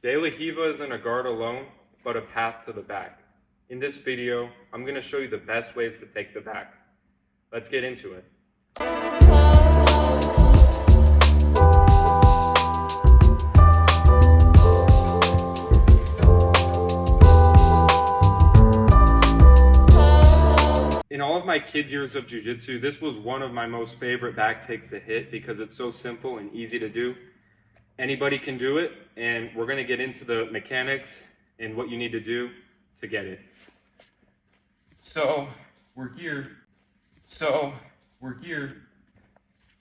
De La Riva isn't a guard alone, but a path to the back. In this video, I'm going to show you the best ways to take the back. Let's get into it. In all of my kids' years of jiu-jitsu, this was one of my most favorite back takes to hit because it's so simple and easy to do. Anybody can do it, and we're going to get into the mechanics and what you need to do to get it. So we're here. This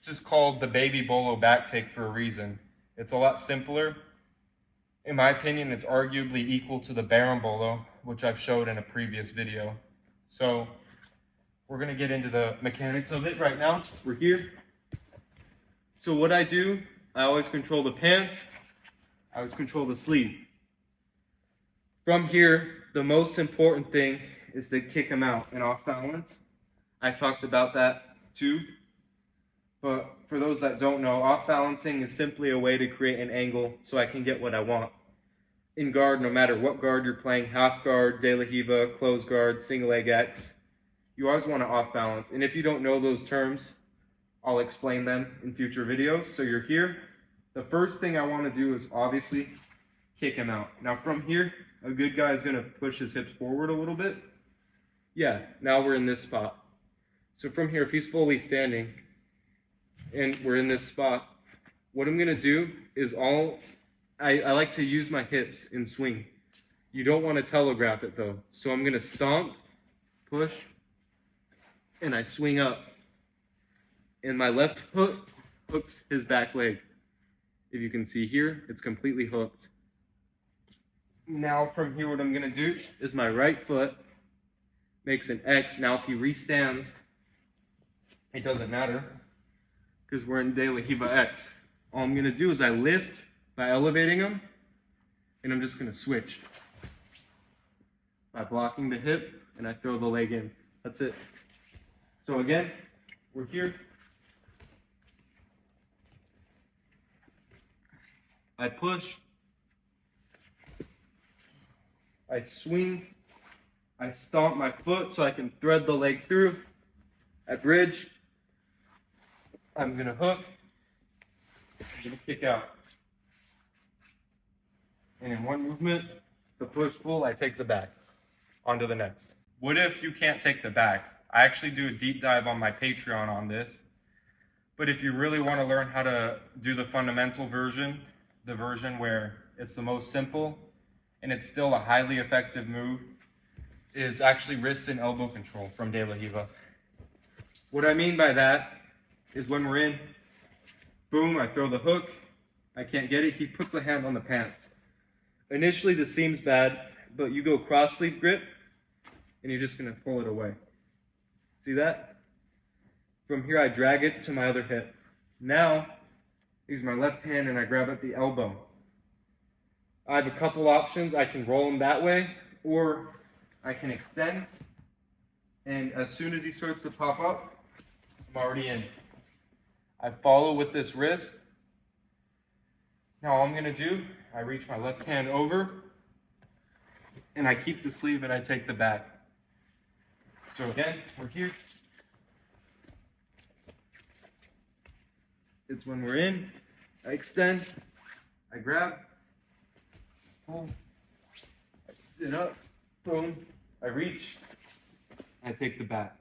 is called the baby bolo back take for a reason. It's a lot simpler. In my opinion, it's arguably equal to the berimbolo, which I've showed in a previous video. So we're going to get into the mechanics of it right now. We're here. So what I do, I always control the pants. I always control the sleeve. From here, the most important thing is to kick them out and off balance. I talked about that too. But for those that don't know, off balancing is simply a way to create an angle so I can get what I want. In guard, no matter what guard you're playing, half guard, De La Riva, closed guard, single leg X, you always want to off balance. And if you don't know those terms, I'll explain them in future videos. So you're here. The first thing I want to do is obviously kick him out. Now from here, a good guy is going to push his hips forward a little bit. Yeah, now we're in this spot. So from here, if he's fully standing and we're in this spot, what I'm going to do is I like to use my hips and swing. You don't want to telegraph it though. So I'm going to stomp, push, and I swing up. And my left hook hooks his back leg. If you can see here, it's completely hooked. Now from here, what I'm gonna do is my right foot makes an X. Now if he restands, it doesn't matter because we're in De La Riva X. All I'm gonna do is I lift by elevating him, and I'm just gonna switch by blocking the hip, and I throw the leg in. That's it. So again, we're here. I push, I swing, I stomp my foot so I can thread the leg through. I bridge, I'm gonna hook, I'm gonna kick out. And in one movement, the push-pull, I take the back. On to the next. What if you can't take the back? I actually do a deep dive on my Patreon on this. But if you really want to learn how to do the fundamental version, the version where it's the most simple and it's still a highly effective move, is actually wrist and elbow control from De La Riva. What I mean by that is when we're in, boom, I throw the hook, I can't get it, he puts the hand on the pants. Initially this seems bad, but you go cross sleeve grip and you're just gonna pull it away. See that? From here I drag it to my other hip. Now, use my left hand and I grab at the elbow. I have a couple options. I can roll him that way, or I can extend. And as soon as he starts to pop up, I'm already in. I follow with this wrist. Now all I'm gonna do, I reach my left hand over and I keep the sleeve and I take the back. So again, we're here. It's when we're in, I extend, I grab, pull, I sit up, boom, I reach, I take the back.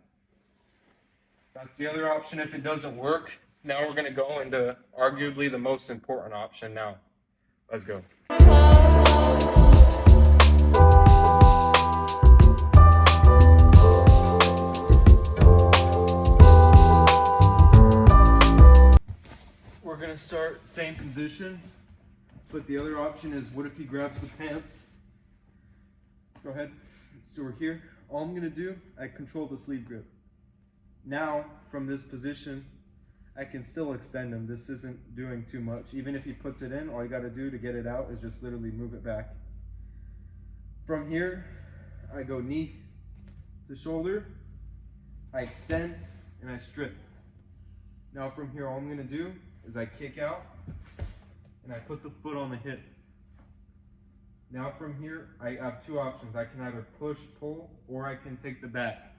That's the other option if it doesn't work. Now we're gonna go into arguably the most important option now. Let's go. We're gonna start same position, but the other option is what if he grabs the pants? Go ahead. So we're here. All I'm gonna do, I control the sleeve grip. Now, from this position, I can still extend him. This isn't doing too much. Even if he puts it in, all you gotta do to get it out is just literally move it back. From here, I go knee to shoulder, I extend, and I strip. Now from here, all I'm gonna do is I kick out, and I put the foot on the hip. Now from here, I have two options. I can either push, pull, or I can take the back.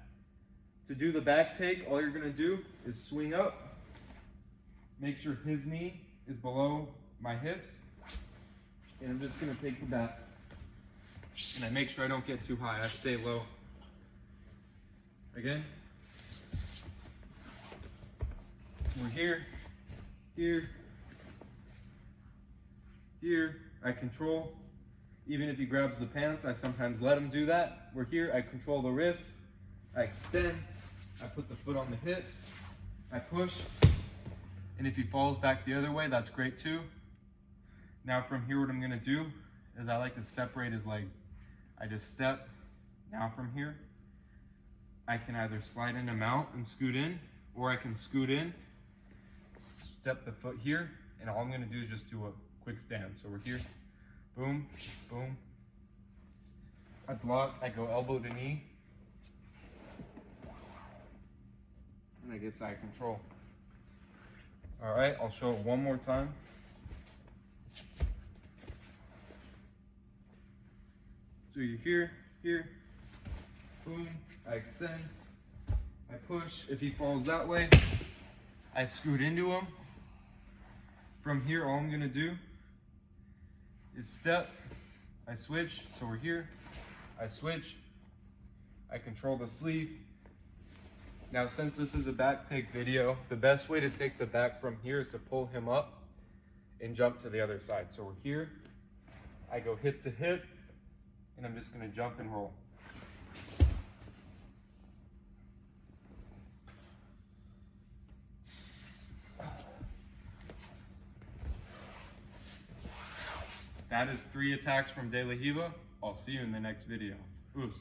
To do the back take, all you're gonna do is swing up, make sure his knee is below my hips, and I'm just gonna take the back. And I make sure I don't get too high, I stay low. Again. We're here, here, here, I control. Even if he grabs the pants, I sometimes let him do that. We're here, I control the wrist, I extend, I put the foot on the hip, I push, and if he falls back the other way, that's great too. Now from here, what I'm gonna do is I like to separate his leg. I just step. Now from here, I can either slide in him out and scoot in, or I can scoot in, step the foot here, and all I'm gonna do is just do a quick stand. So we're here, boom, boom. I block, I go elbow to knee, and I get side control. All right, I'll show it one more time. So you're here, here, boom, I extend, I push. If he falls that way, I scoot into him. From here, all I'm gonna do is step, I switch, so we're here, I switch, I control the sleeve. Now, since this is a back take video, the best way to take the back from here is to pull him up and jump to the other side. So we're here, I go hip to hip, and I'm just gonna jump and roll. That is 3 attacks from De La Riva. I'll see you in the next video. Oos.